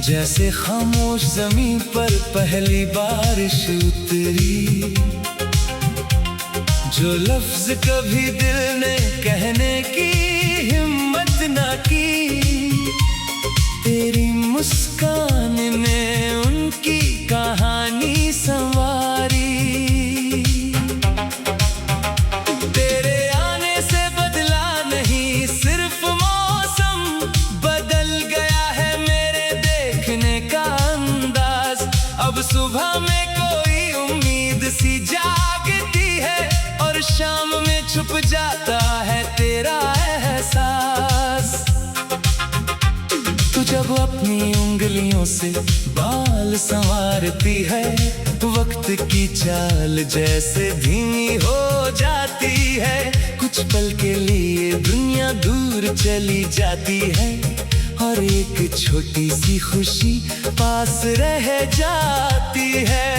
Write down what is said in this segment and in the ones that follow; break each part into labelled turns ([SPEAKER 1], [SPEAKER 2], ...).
[SPEAKER 1] जैसे खामोश ज़मीं पर पहली बारिश उतरी, जो लफ्ज कभी दिल ने कहने की हिम्मत ना की, तेरी मुस्कान ने उनकी कहानी संवारी। तेरे आने से बदला नहीं सिर्फ मौसम, बदल गया है मेरे देखने का अंदाज। अब सुबह में कोई उम्मीद सी जागती है और शाम में छुप जाता है तेरा एहसास। तू जब अपनी उंगलियों से बाल संवारती है, वक्त की चाल जैसे धीमी हो जाती है। कुछ पल के लिए दुनिया दूर चली जाती है और एक छोटी सी खुशी पास रह जाती है।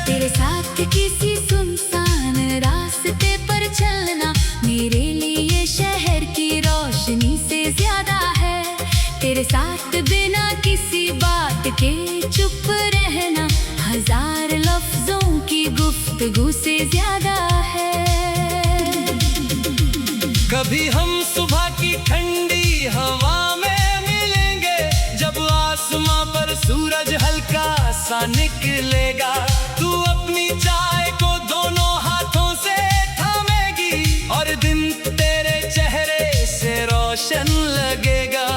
[SPEAKER 2] तेरे साथ किसी सुनसान रास्ते पर चलना मेरे लिए शहर की रोशनी से ज्यादा है। तेरे साथ बिना किसी बात के चुप रहना हजार लफ्जों की गुफ्तगू से ज्यादा है।
[SPEAKER 1] कभी हम सुबह की ठंडी हवा में मिलेंगे, जब आसमां पर सूरज हल्का सा निकलेगा। तू अपनी चाय को दोनों हाथों से थामेगी और दिन तेरे चेहरे से रोशन लगेगा।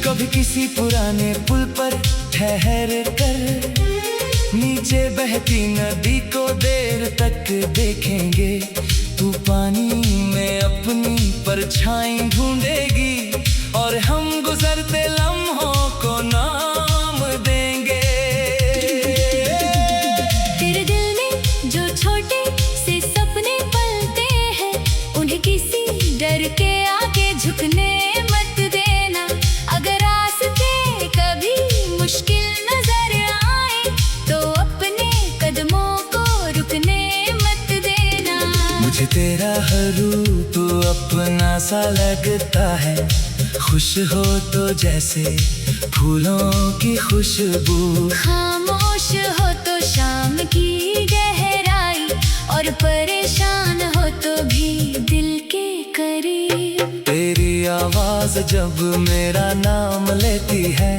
[SPEAKER 1] कभी किसी पुराने पुल पर ठहर कर नीचे बहती नदी को देर तक देखेंगे। तू पानी में अपनी परछाई ढूंढेगी और हम गुजरते लम्हों को नाम देंगे।
[SPEAKER 2] तेरे दिल में जो छोटे से सपने पलते हैं, उन्हें किसी डर के आगे झुकने मत देना। अगर रास्ते कभी मुश्किल नजर आए तो अपने कदमों को रुकने मत देना।
[SPEAKER 1] मुझे तेरा हर रूप अपना सा लगता है, खुश हो तो जैसे फूलों की खुशबू।
[SPEAKER 2] खामोश हो तो शाम की गहराई और परेशान हो तो भी दिल के करीब।
[SPEAKER 1] तेरी आवाज जब मेरा नाम लेती है,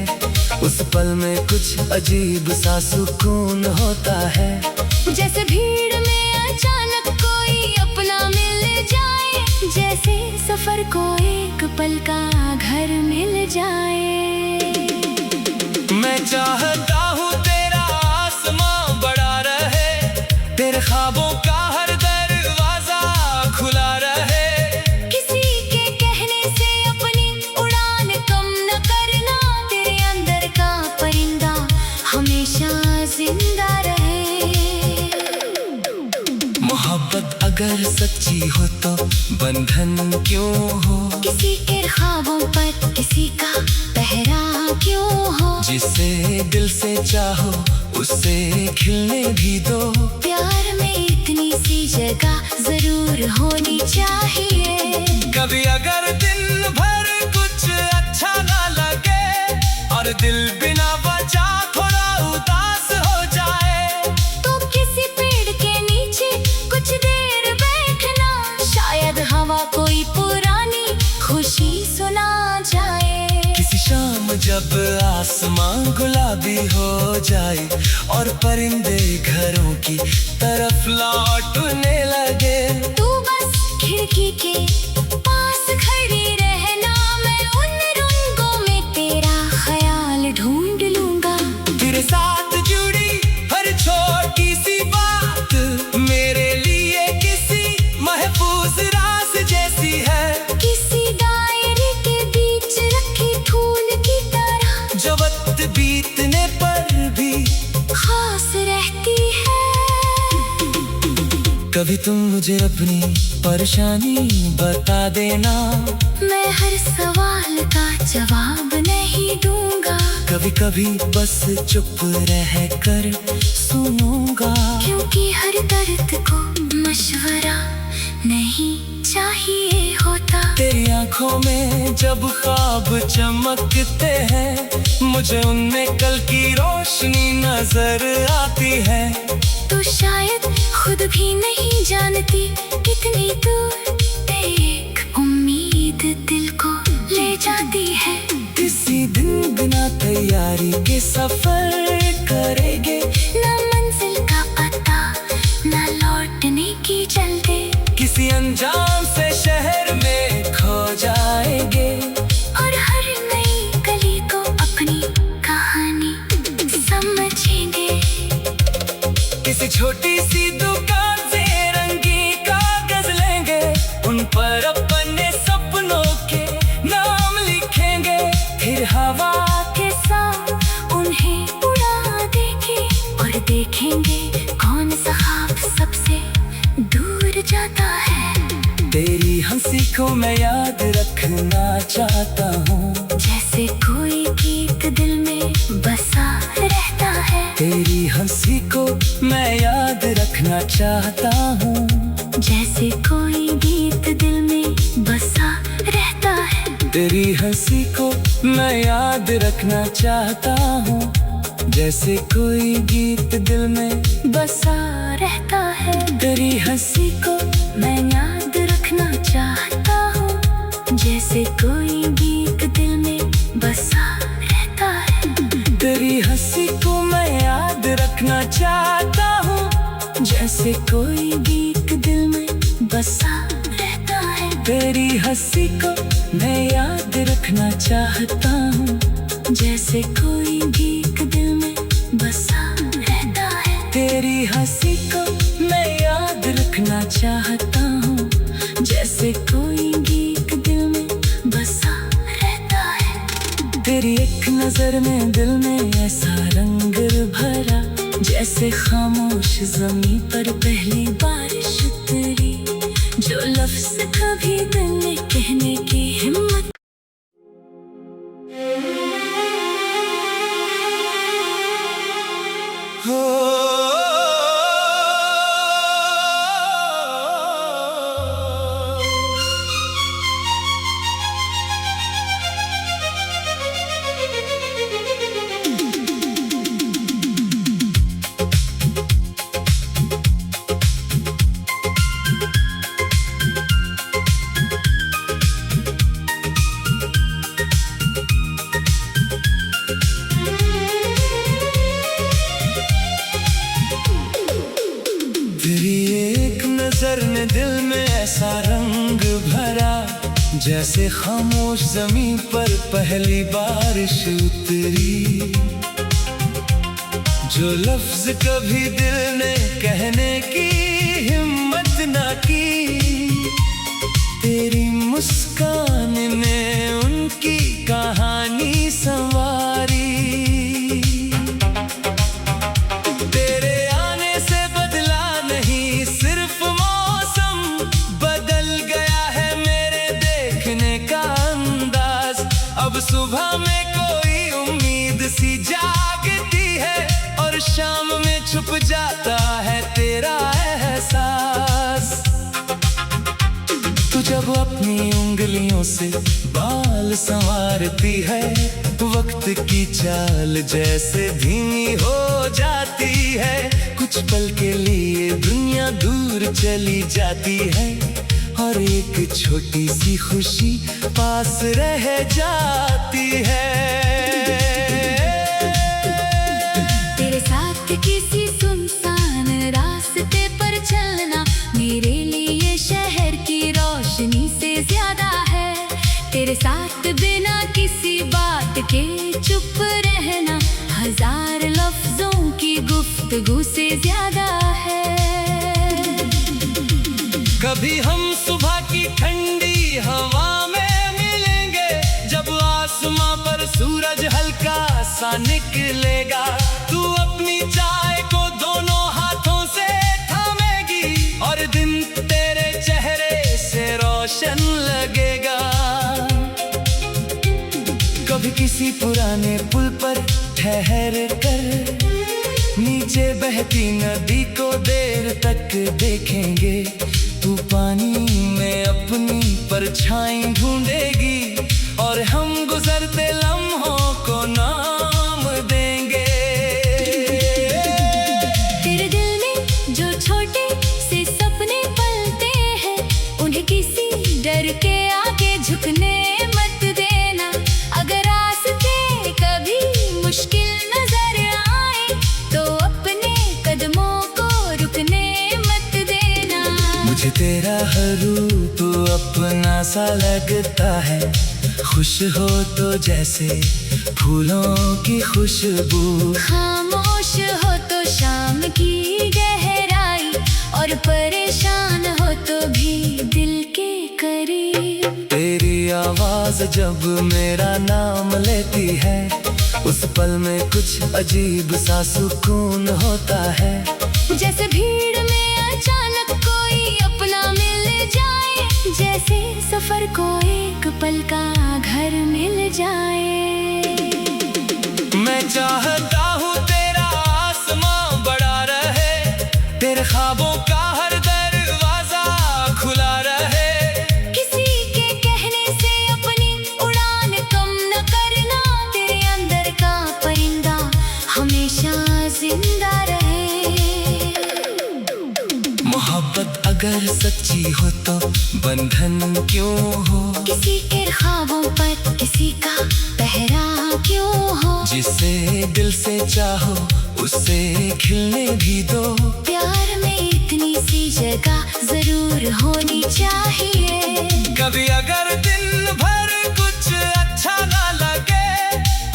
[SPEAKER 1] उस पल में कुछ अजीब सा सुकून होता है।
[SPEAKER 2] जैसे भीड़ में अचानक कोई अपना मिल जाए, जैसे सफर को एक पल का घर मिल जाए।
[SPEAKER 1] मैं चाहता हूँ तेरा आसमां बड़ा रहे, तेरे ख्वाबों का हर दरवाजा खुला रहे।
[SPEAKER 2] किसी के कहने से अपनी उड़ान कम न करना, तेरे अंदर का परिंदा हमेशा जिंदा रहे।
[SPEAKER 1] मोहब्बत अगर सच्ची हो तो बंधन क्यों हो,
[SPEAKER 2] किसी के ख्वाबों पर किसी का पहरा क्यों हो।
[SPEAKER 1] जिसे दिल से चाहो उससे खिलने भी दो।
[SPEAKER 2] प्यार में इतनी सी जगह जरूर होनी चाहिए।
[SPEAKER 1] कभी अगर दिन भर कुछ अच्छा ना लगे और दिल बिना वजह थोड़ा उदास हो जाए,
[SPEAKER 2] तो किसी पेड़ के नीचे कुछ देर बैठना, शायद हवा कोई पुरानी खुशी सुना जाए।
[SPEAKER 1] किसी शाम जब आसमां गुलाबी हो जाए और परिंदे घरों की तरफ लौटने लगे,
[SPEAKER 2] तू बस खिड़की के पास खड़ी रहना, मैं उन रंगों में तेरा ख्याल ढूंढ लूंगा।
[SPEAKER 1] तेरे साथ जुड़ी हर छोटी सी बात मेरे लिए किसी महफूज राज जैसी है।
[SPEAKER 2] किसी डायरी के बीच रखी फूल की तरह,
[SPEAKER 1] जो वक्त बीतने पर भी
[SPEAKER 2] खास रहती है।
[SPEAKER 1] कभी तुम मुझे अपनी परेशानी बता देना,
[SPEAKER 2] मैं हर सवाल का जवाब नहीं दूंगा।
[SPEAKER 1] कभी कभी बस चुप रह कर सुनूंगा,
[SPEAKER 2] क्योंकि हर दर्द को मशवरा नहीं चाहिए होता।
[SPEAKER 1] तेरी आंखों में जब ख्वाब चमकते हैं, मुझे उनमें कल की रोशनी नजर आती है।
[SPEAKER 2] तो शायद खुद भी नहीं जानती कितनी दूर एक उम्मीद दिल को ले जाती है।
[SPEAKER 1] किसी दिन बिना तैयारी के सफर करेंगे,
[SPEAKER 2] ना मंजिल का पता ना लौटने की जल्दी।
[SPEAKER 1] किसी अनजान से शहर में खो जाएंगे,
[SPEAKER 2] और हर नई गली को अपनी कहानी समझेंगे।
[SPEAKER 1] किसी छोटी सी दुकान से रंगी कागज लेंगे, उन पर अपने सपनों के नाम लिखेंगे। फिर हवा
[SPEAKER 2] के साथ उन्हें उड़ा देंगे और देखेंगे कौन सा ख्वाब सबसे दूर जाता है।
[SPEAKER 1] तेरी हंसी को मैं याद रखना चाहता हूँ,
[SPEAKER 2] जैसे कोई गीत दिल में बसा रहता है।
[SPEAKER 1] तेरी हंसी को मैं याद रखना चाहता हूँ,
[SPEAKER 2] जैसे कोई गीत दिल में बसा रहता है।
[SPEAKER 1] तेरी हंसी को मैं याद रखना चाहता हूँ, जैसे कोई गीत दिल में
[SPEAKER 2] बसा रहता है।
[SPEAKER 1] तेरी हंसी को
[SPEAKER 2] मैं याद रखना चाहता हूँ, जैसे कोई गीत दिल में बसा रहता है।
[SPEAKER 1] तेरी हंसी को मैं याद रखना चाहता हूँ,
[SPEAKER 2] जैसे कोई गीत दिल में बसा रहता है।
[SPEAKER 1] तेरी हंसी को मैं याद रखना चाहता हूँ,
[SPEAKER 2] जैसे कोई गीत दिल में बसा रहता है।
[SPEAKER 1] तेरी हंसी को मैं याद रखना चाहता हूँ,
[SPEAKER 2] जैसे कोई गीत दिल में बसा रहता है।
[SPEAKER 1] तेरी एक नजर में दिल में ऐसा रंग भरा,
[SPEAKER 2] जैसे खामोश ज़मीं पर पहली बारिश उतरी, जो लफ्ज़ कभी दिल ने कहने की हिम्मत।
[SPEAKER 1] तेरी एक नजर ने दिल में ऐसा रंग भरा, जैसे खामोश जमीन पर पहली बारिश उतरी, जो लफ्ज कभी दिल ने कहने की हिम्मत ना की। तेरी मुस्कान ने उनकी कहानी संवारी। तेरे आने से बदला नहीं सिर्फ मौसम, बदल गया है मेरे देखने का अंदाज। अब सुबह में कोई उम्मीद सी जागती है, और शाम में छुप जाता है तेरा एहसास। तू जब अपनी उंगलियों से बाल संवारती है, वक्त की चाल जैसे धीमी हो जाती है। कुछ पल के लिए दुनिया दूर चली जाती है, और एक छोटी सी खुशी पास रह जाती है।
[SPEAKER 2] तेरे साथ किसी सुनसान रास्ते पर चलना मेरे लिए शहर की रोशनी से ज्यादा है। तेरे साथ बिना किसी बात के चुप रहना हजार लफ्जों की गुफ्तगू से ज्यादा है।
[SPEAKER 1] कभी हम सुबह की ठंडी हवा में मिलेंगे, जब आसमां पर सूरज हल्का सा निकलेगा। तू अपनी चाय को दोनों हाथों से थामेगी, और दिन तेरे चेहरे से रोशन लगेगा। कभी किसी पुराने पुल पर ठहर कर नीचे बहती नदी को देर तक देखेंगे। तू पानी में अपनी परछाई ढूंढेगी और हम गुजरते लम्हों को नाम देंगे।
[SPEAKER 2] तेरे दिल में जो छोटे से सपने पलते हैं, उन्हें किसी डर के आगे झुकने मत देना। अगर रास्ते कभी मुश्किल नजर आए तो अपने कदमों को रुकने मत देना।
[SPEAKER 1] मुझे तेरा हर रूप अपना सा लगता है, खुश हो तो जैसे फूलों की खुशबू।
[SPEAKER 2] खामोश हो तो शाम की गहराई, और परेशान हो तो भी दिल के करीब।
[SPEAKER 1] तेरी आवाज जब मेरा नाम लेती है, उस पल में कुछ अजीब सा सुकून होता है।
[SPEAKER 2] जैसे भीड़ में अचानक कोई अपना मिल जाए, जैसे सफर को एक पल का घर मिल जाए।
[SPEAKER 1] मैं चाहता हूँ तेरा आसमां बड़ा रहे, तेरे ख्वाबों का हर दरवाजा खुला रहे।
[SPEAKER 2] किसी के कहने से अपनी उड़ान कम न करना, तेरे अंदर का परिंदा हमेशा जिंदा रहे।
[SPEAKER 1] मोहब्बत अगर सच्ची हो तो बंधन क्यों हो,
[SPEAKER 2] किसी के ख्वाबों पर किसी का पहरा क्यों हो।
[SPEAKER 1] जिसे दिल से चाहो उसे खिलने भी दो।
[SPEAKER 2] प्यार में इतनी सी जगह जरूर होनी चाहिए।
[SPEAKER 1] कभी अगर दिन भर कुछ अच्छा ना लगे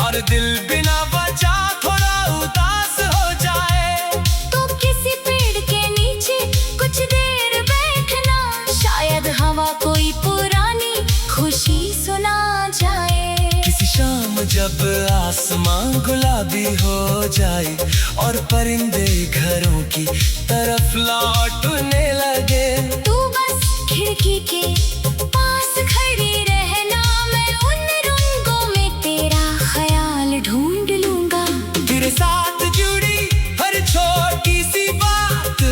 [SPEAKER 1] और दिल बिना वजह थोड़ा उदास हो जाए,
[SPEAKER 2] तो किसी पेड़ के नीचे कुछ देर बैठना, शायद हवा कोई पुरानी खुशी सुना जाए।
[SPEAKER 1] किसी शाम जब आसमां गुलाबी हो जाए और परिंदे घरों की तरफ लौटने लगे,
[SPEAKER 2] तू बस खिड़की के पास खड़ी रहना, मैं उन रंगों में तेरा ख्याल ढूंढ लूंगा।
[SPEAKER 1] तेरे साथ जुड़ी हर छोटी सी बात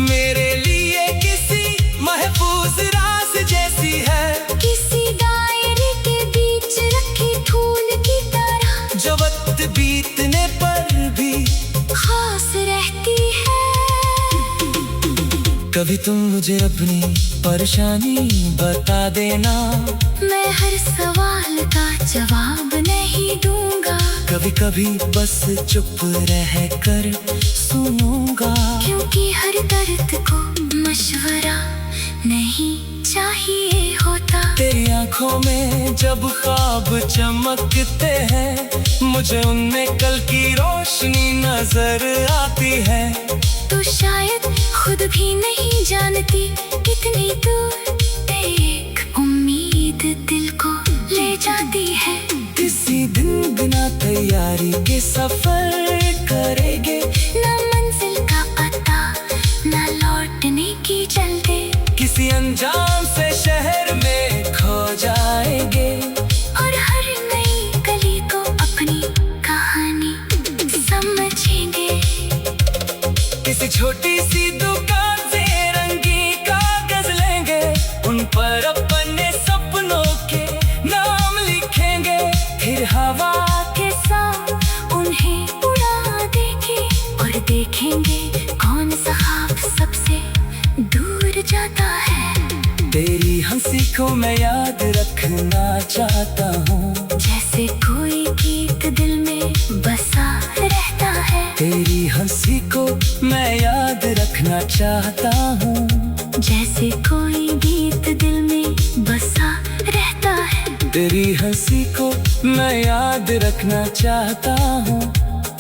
[SPEAKER 1] मेरे लिए किसी महफूज राज जैसी है।
[SPEAKER 2] किसी दायरे के बीच रखी फूल की तरह,
[SPEAKER 1] जो वक्त बीतने पर भी
[SPEAKER 2] खास रहती है।
[SPEAKER 1] कभी तुम मुझे अपनी परेशानी बता देना,
[SPEAKER 2] मैं हर सवाल का जवाब नहीं दूंगा।
[SPEAKER 1] कभी कभी बस चुप रह कर सुनूंगा।
[SPEAKER 2] क्योंकि हर दर्द को मशवरा नहीं चाहिए होता।
[SPEAKER 1] तेरी आंखों में जब ख्वाब चमकते हैं, मुझे उनमें कल की रोशनी नजर आती है।
[SPEAKER 2] तो शायद खुद भी नहीं जानती, इतनी दूर एक उम्मीद दिल को ले जाती है।
[SPEAKER 1] किसी दिन बिना तैयारी के सफर करेंगे,
[SPEAKER 2] ना मंजिल का पता ना लौटने की जल्दी।
[SPEAKER 1] किसी अनजान से शहर में खो जाएंगे,
[SPEAKER 2] और हर नई गली को अपनी कहानी समझेंगे।
[SPEAKER 1] किसी छोटी सी दुकान से रंगी कागज लेंगे, उन पर अपने सपनों के नाम लिखेंगे। फिर हवा
[SPEAKER 2] के साथ उन्हें उड़ा देंगे, और देखेंगे कौन सा ख्वाब सबसे दूर जाता है।
[SPEAKER 1] तेरी हंसी को मैं याद रखना चाहता हूँ,
[SPEAKER 2] जैसे कोई गीत दिल में बसा रहता है।
[SPEAKER 1] तेरी हंसी को मैं याद रखना चाहता हूँ,
[SPEAKER 2] जैसे कोई गीत दिल में बसा रहता है।
[SPEAKER 1] तेरी हंसी को मैं याद रखना चाहता हूँ,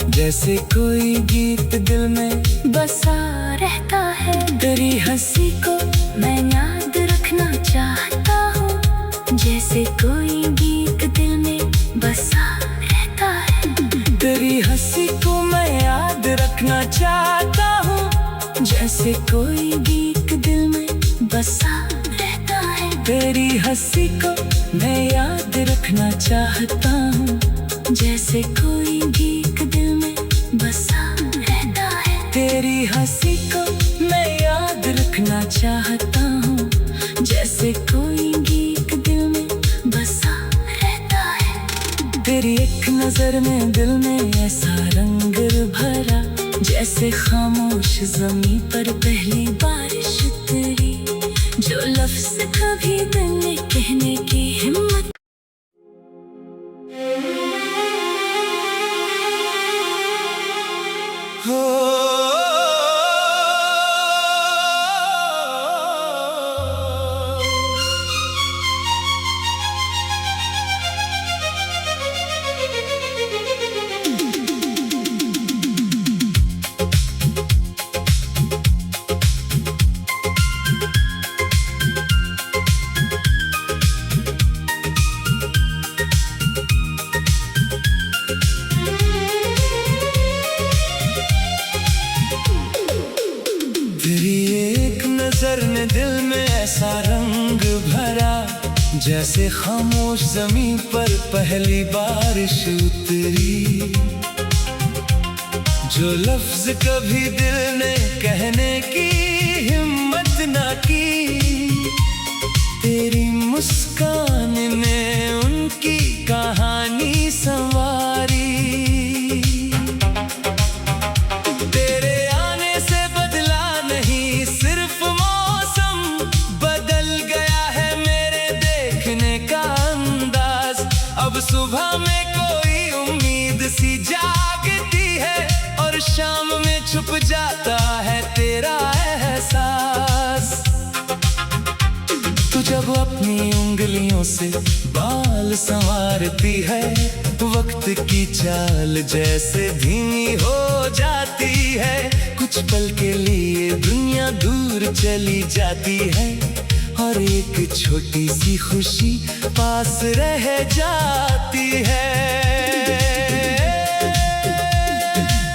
[SPEAKER 1] जैसे कोई गीत दिल में
[SPEAKER 2] बसा रहता है।
[SPEAKER 1] तेरी हंसी को
[SPEAKER 2] मैं याद रखना चाहता हूँ, जैसे कोई गीत दिल में बसा रहता है।
[SPEAKER 1] तेरी हंसी को मैं याद रखना चाहता हूँ, जैसे कोई गीत दिल में बसा रहता है। तेरी हंसी को मैं याद रखना चाहता हूँ, जैसे कोई गीत दिल में बसा रहता है। तेरी हंसी को मैं याद रखना चाहता हूँ, तेरी एक नजर में दिल में ऐसा रंग भरा, जैसे खामोश ज़मीं पर पहली बारिश उतरी, जो लफ्ज़ कभी दिल ने कहने की हिम्मत। तेरी एक नजर ने दिल में ऐसा रंग भरा, जैसे खामोश ज़मीं पर पहली बारिश उतरी, जो लफ्ज़ कभी दिल ने कहने की हिम्मत ना की। तेरी मुस्कान ने उनकी कहानी संवारी। अब सुबह में कोई उम्मीद सी जागती है, और शाम में छुप जाता है तेरा एहसास। तू जब अपनी उंगलियों से बाल संवारती है, वक्त की चाल जैसे धीमी हो जाती है। कुछ पल के लिए दुनिया दूर चली जाती है, और एक छोटी सी खुशी पास रह जाती है।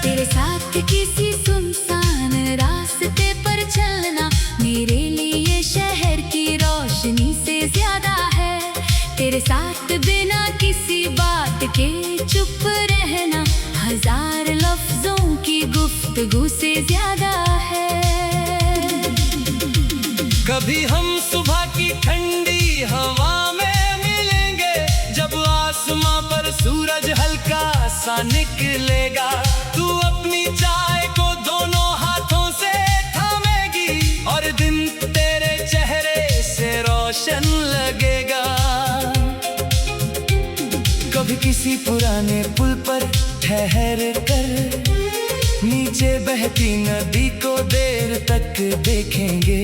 [SPEAKER 2] तेरे साथ किसी सुनसान रास्ते पर चलना मेरे लिए शहर की रोशनी से ज्यादा है। तेरे साथ बिना किसी बात के चुप रहना हजार लफ्जों की गुफ्तगू से ज्यादा है।
[SPEAKER 1] कभी हम सुबह की ठंडी हवा में मिलेंगे, जब आसमां पर सूरज हल्का सा निकलेगा। तू अपनी चाय को दोनों हाथों से थामेगी, और दिन तेरे चेहरे से रोशन लगेगा। कभी किसी पुराने पुल पर ठहर कर नीचे बहती नदी को देर तक देखेंगे।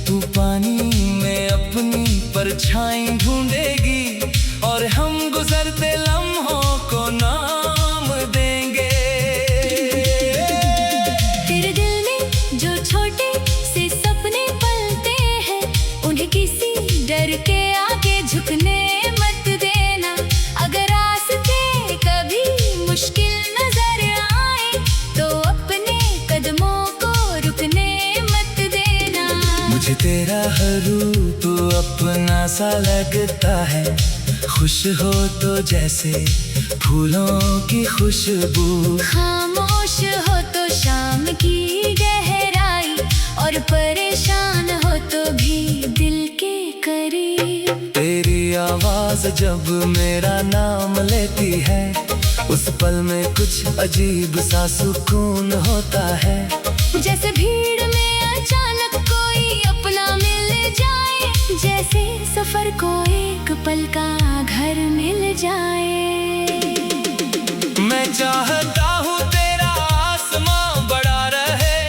[SPEAKER 1] तू पानी में अपनी परछाई ढूंढेगी, और हम गुजरते लम्हों को नाम देंगे।
[SPEAKER 2] तेरे दिल में जो छोटे से सपने पलते हैं, उन्हें किसी डर के आगे झुकने मत देना। अगर रास्ते कभी मुश्किल नजर आए, तो अपने कदमों को रुकने मत देना।
[SPEAKER 1] मुझे तेरा हर रूप अपना सा लगता है, खुश हो तो जैसे फूलों की खुशबू।
[SPEAKER 2] खामोश हो तो शाम की गहराई, और परेशान हो तो भी दिल के करीब।
[SPEAKER 1] तेरी आवाज जब मेरा नाम लेती है, उस पल में कुछ अजीब सा सुकून होता है।
[SPEAKER 2] जैसे भीड़ में अचानक कोई अपना मिल जाए, जैसे सफर को एक पल का घर मिल जाए।
[SPEAKER 1] मैं चाहता हूँ तेरा आसमां बड़ा रहे,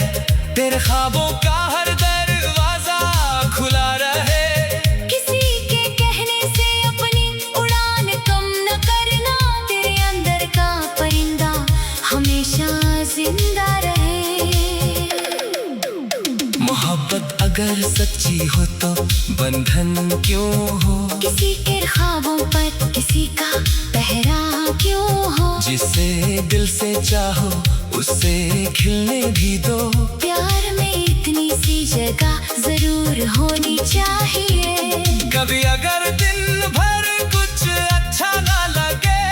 [SPEAKER 1] तेरे ख्वाबों का हर दरवाजा खुला रहे।
[SPEAKER 2] किसी के कहने से अपनी उड़ान कम न करना, तेरे अंदर का परिंदा हमेशा जिंदा रहे।
[SPEAKER 1] मोहब्बत अगर सच्ची हो तो बंधन क्यों हो,
[SPEAKER 2] किसी के ख्वाबों पर किसी का पहरा क्यों हो।
[SPEAKER 1] जिसे दिल से चाहो उसे खिलने भी दो।
[SPEAKER 2] प्यार में इतनी सी जगह जरूर होनी चाहिए।
[SPEAKER 1] कभी अगर दिन भर कुछ अच्छा ना लगे,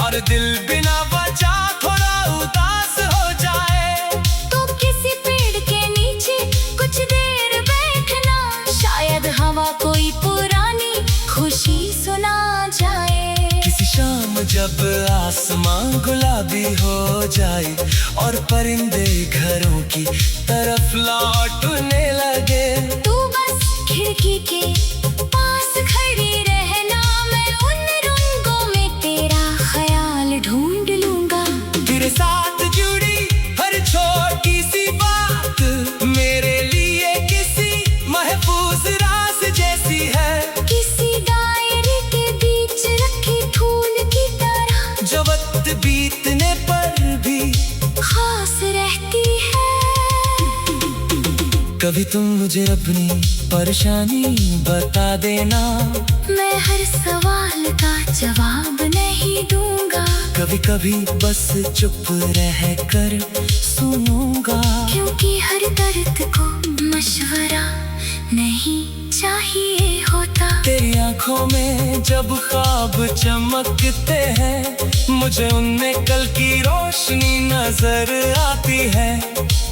[SPEAKER 1] और दिल बिना वजह थोड़ा उदास हो जाए,
[SPEAKER 2] तो किसी पेड़ के नीचे कुछ देर बैठना, शायद हवा कोई पुरानी खुशी सुना जाए।
[SPEAKER 1] किसी शाम जब आसमां गुलाबी हो जाए और परिंदे घरों की तरफ लौटने लगे,
[SPEAKER 2] तू बस खिड़की के पास खड़ी रहना, मैं उन रंगों में तेरा ख्याल ढूंढ लूंगा।
[SPEAKER 1] तेरे साथ जुड़ी हर छोटी सी बात मेरे लिए किसी महफूज राज जैसी है,
[SPEAKER 2] किसी दायरे के बीच रखी फूल की तरह,
[SPEAKER 1] जो वक्त बीतने पर भी
[SPEAKER 2] खास रहती है।
[SPEAKER 1] कभी तुम मुझे अपनी परेशानी बता देना,
[SPEAKER 2] मैं हर सवाल का जवाब नहीं दूंगा,
[SPEAKER 1] कभी कभी बस चुप रह कर सुनूंगा,
[SPEAKER 2] क्योंकि हर दर्द को मशवरा नहीं चाहिए होता।
[SPEAKER 1] तेरी आंखों में जब ख्वाब चमकते हैं, मुझे उनमें कल की रोशनी नजर आती है।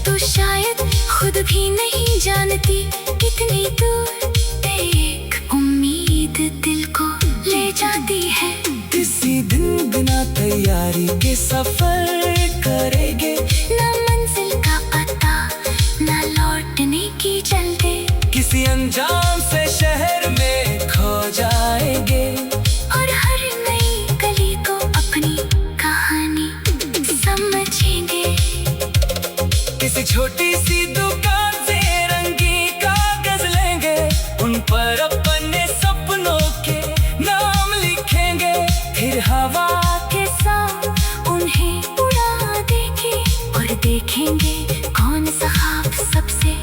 [SPEAKER 2] तो शायद खुद भी नहीं जानती कितनी दूर एक उम्मीद दिल को ले जाती है।
[SPEAKER 1] किसी दिन बिना तैयारी के सफर करेंगे,
[SPEAKER 2] ना मंजिल का पता ना लौटने की जल्दी,
[SPEAKER 1] किसी अनजान से शहर में खो जाएंगे,
[SPEAKER 2] और हर नई गली को अपनी कहानी समझेंगे।
[SPEAKER 1] किसी छोटी सी दुकान से रंगी कागज लेंगे, उन पर अपने सपनों के नाम लिखेंगे,
[SPEAKER 2] फिर हवा के साथ उन्हें उड़ा देंगे, और देखेंगे कौन सा ख्वाब सबसे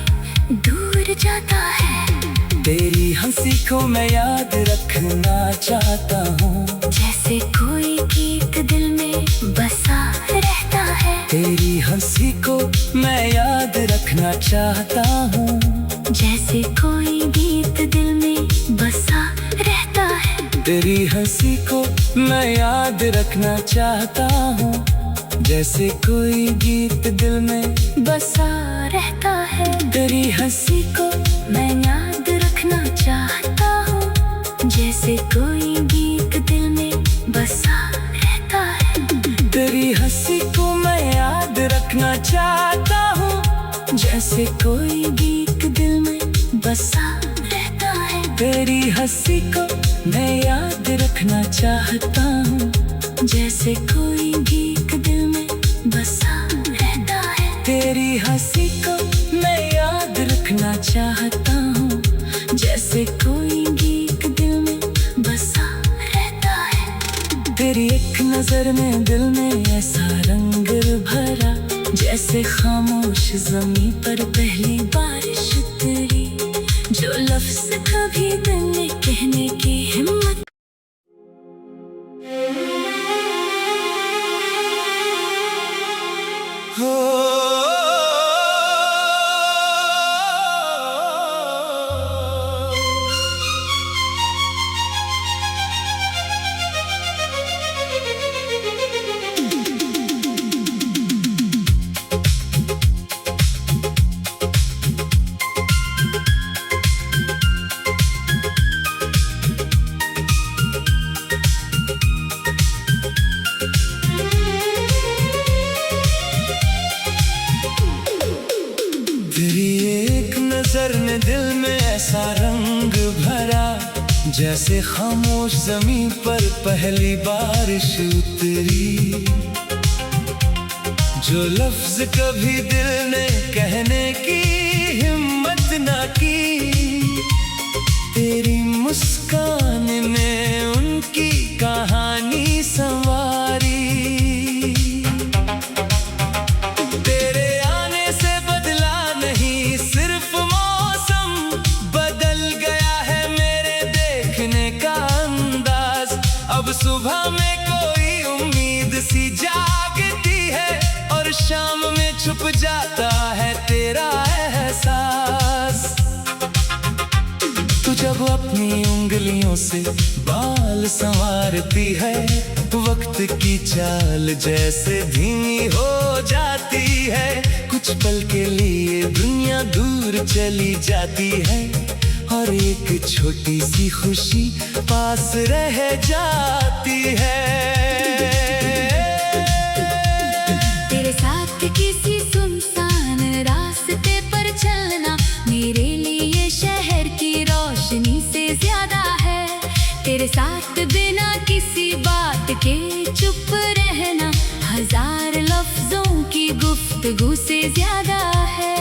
[SPEAKER 2] दूर जाता है।
[SPEAKER 1] तेरी हंसी को मैं याद रखना चाहता हूँ,
[SPEAKER 2] जैसे कोई गीत दिल में बसा रहता है।
[SPEAKER 1] तेरी हंसी को मैं याद रखना चाहता हूँ,
[SPEAKER 2] जैसे कोई गीत दिल में बसा रहता है।
[SPEAKER 1] तेरी हंसी को मैं याद रखना चाहता हूँ, जैसे कोई गीत दिल में
[SPEAKER 2] बसा रहता है।
[SPEAKER 1] तेरी हंसी को
[SPEAKER 2] मैं याद रखना चाहता हूँ, जैसे कोई गीत दिल में बसा रहता है।
[SPEAKER 1] तेरी हंसी को मैं याद रखना चाहता हूँ, जैसे कोई गीत दिल में बसा रहता है।
[SPEAKER 2] तेरी हंसी को मैं याद रखना चाहता हूँ, जैसे कोई गीत दिल में बसा रहता है।
[SPEAKER 1] तेरी हंसी को मैं याद रखना चाहता हूँ,
[SPEAKER 2] जैसे कोई गीत दिल में बसा रहता है।
[SPEAKER 1] तेरी एक नजर में दिल में ऐसा रंग भरा,
[SPEAKER 2] जैसे खामोश ज़मीं पर पहली बारिश उतरी, जो लफ्ज़ कभी दिल ने कहने की हिम्मत।
[SPEAKER 1] हो तेरी एक नजर ने दिल में ऐसा रंग भरा, जैसे खामोश जमीन पर पहली बारिश उतरी, जो लफ्ज कभी दिल ने कहने की हिम्मत ना की। तेरी मुस्कान ने उनकी कहानी संवारी, तेरे आने से बदला नहीं सिर्फ मौसम, बदल गया है मेरे देखने का अंदाज। अब सुबह में कोई उम्मीद सी जागती है, और शाम में छुप जाता है तेरा एहसास। तू जब अपनी उंगलियों से बाल संवारती है, वक्त की चाल जैसे धीमी हो जाती है। कुछ पल के लिए दुनिया दूर चली जाती है, और एक छोटी सी खुशी पास रह जाती है।
[SPEAKER 2] तेरे साथ किसी सुनसान रास्ते पर चलना मेरे लिए शहर की रोशनी से ज्यादा है। तेरे साथ बिना किसी बात के चुप रहना हजार लफ्जों की गुफ्तगू से ज्यादा है।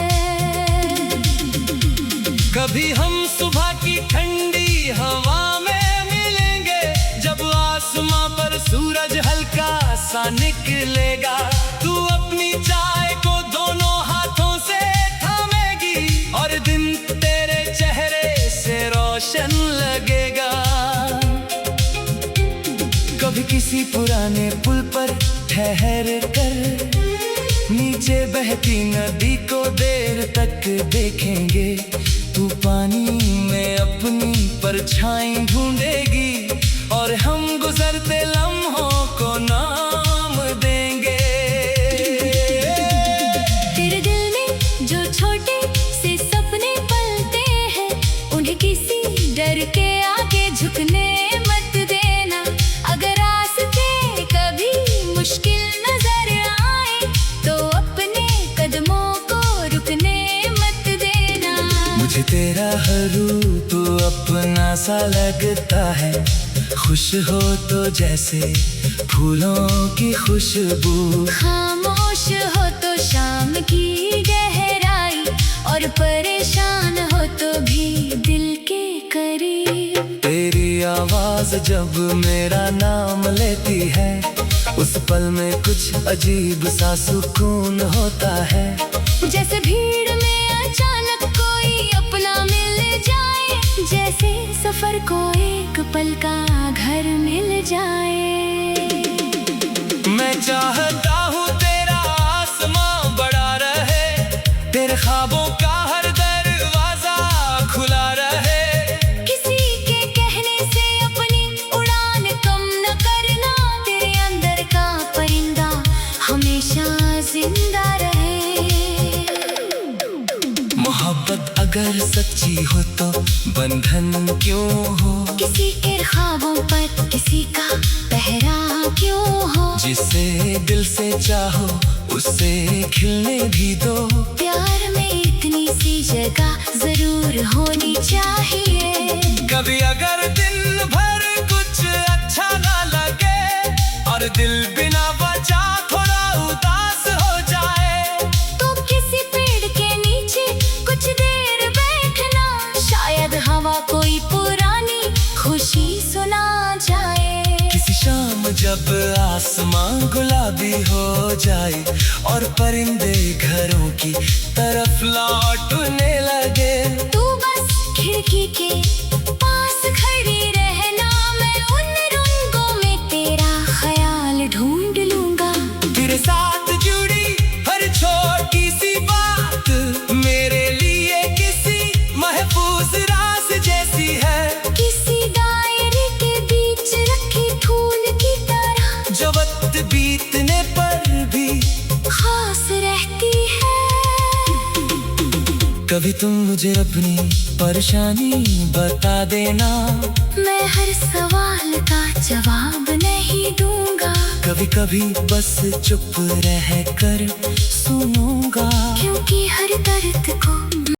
[SPEAKER 1] कभी हम सुबह की ठंडी हवा में मिलेंगे, जब आसमां पर सूरज हल्का सा निकलेगा। तू अपनी चाय को दोनों हाथों से थामेगी और दिन तेरे चेहरे से रोशन लगेगा। कभी किसी पुराने पुल पर ठहर कर नीचे बहती नदी को देर तक देखेंगे। तू पानी में अपनी परछाई ढूंढेगी और हम गुजरते लम्हों को नाम देंगे।
[SPEAKER 2] तेरे दिल में जो छोटे से सपने पलते हैं, उन्हें किसी डर के आगे झुकने मत देना। अगर रास्ते कभी मुश्किल नजर आए तो अपने कदमों को रुकने मत देना।
[SPEAKER 1] मुझे तेरा हर रूप अपना सा लगता है, खुश हो तो जैसे फूलों की खुशबू।
[SPEAKER 2] खामोश हो तो शाम की गहराई और परेशान हो तो भी दिल के करीब।
[SPEAKER 1] तेरी आवाज जब मेरा नाम लेती है, उस पल में कुछ अजीब सा सुकून होता है।
[SPEAKER 2] जैसे भीड़ में अचानक कोई अपना मिल जाए, जैसे सफर को एक पल का घर मिल जाए।
[SPEAKER 1] मैं चाहता हूँ तेरा आसमां बड़ा रहे, तेरे ख्वाबों का हर दरवाजा खुला रहे।
[SPEAKER 2] किसी के कहने से अपनी उड़ान कम न करना, तेरे अंदर का परिंदा हमेशा जिंदा रहे।
[SPEAKER 1] मोहब्बत अगर सच्ची हो तो बंधन क्यों हो,
[SPEAKER 2] किसी के ख्वाबों पर किसी का पहरा क्यों हो।
[SPEAKER 1] जिसे दिल से चाहो उसे खिलने भी दो।
[SPEAKER 2] प्यार में इतनी सी जगह जरूर होनी चाहिए।
[SPEAKER 1] कभी अगर दिन भर कुछ अच्छा ना लगे और दिल बिना वजह थोड़ा उदास हो जाए,
[SPEAKER 2] तो किसी पेड़ के नीचे कुछ देर बैठना, शायद हवा कोई पुरानी खुशी सुना जाए।
[SPEAKER 1] किसी शाम जब आसमां गुलाबी हो जाए और परिंदे घरों की तरफ लौटने लगे,
[SPEAKER 2] तू बस खिड़की के पास खड़ी रहना, मैं उन रंगों में तेरा ख्याल ढूंढ लूंगा।
[SPEAKER 1] तेरे साथ जुड़ी हर छोटी सी बात मेरे लिए किसी महफूज राज जैसी है।
[SPEAKER 2] किसी दायरे के बीच रखी फूल की तरह,
[SPEAKER 1] जो वक्त बीतने पर भी
[SPEAKER 2] खास रहती है।
[SPEAKER 1] कभी तुम मुझे अपनी परेशानी बता देना,
[SPEAKER 2] मैं हर सवाल का जवाब नहीं दूंगा।
[SPEAKER 1] कभी कभी बस चुप रह कर सुनूंगा।
[SPEAKER 2] क्योंकि हर दर्द